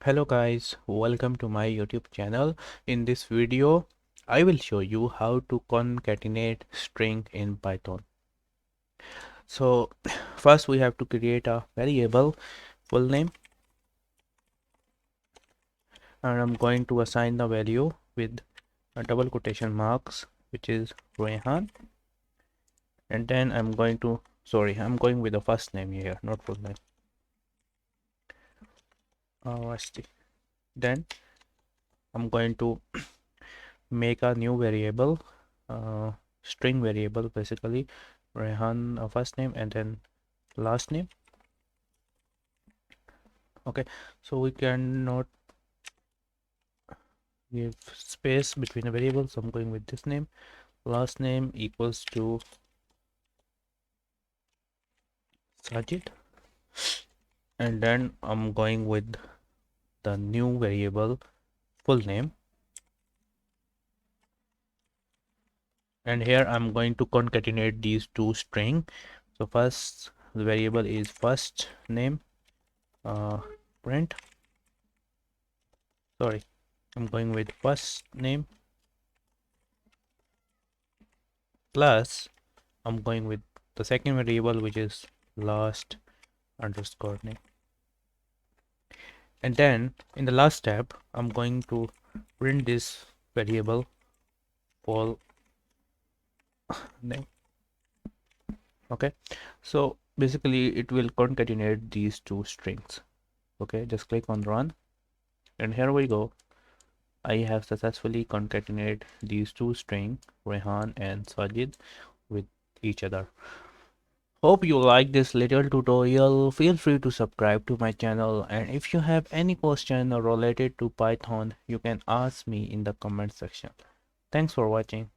Hello guys, welcome to my YouTube channel. In this video, I will show you how to concatenate string in Python. So first we have to create a variable full name, and I'm going to assign the value with a double quotation marks, which is Rehan, and then I'm going with the first name here, not full name. Then I'm going to make a new variable, string variable, basically Rehan, first name, and then last name. Okay, so we cannot give space between a variable, so I'm going with this name. Last name equals to Sajid, and then I'm going with the new variable full name, and here I'm going to concatenate these two string. So first the variable is first name, print, sorry, I'm going with first name plus I'm going with the second variable, which is last underscore name. And then in the last step, I'm going to print this variable full name. Okay, so basically it will concatenate these two strings. Okay, just click on run, and here we go. I have successfully concatenated these two strings, Rehan and Sajid, with each other. Hope you like this little tutorial. Feel free to subscribe to my channel, and if you have any question related to Python, you can ask me in the comment section. Thanks for watching.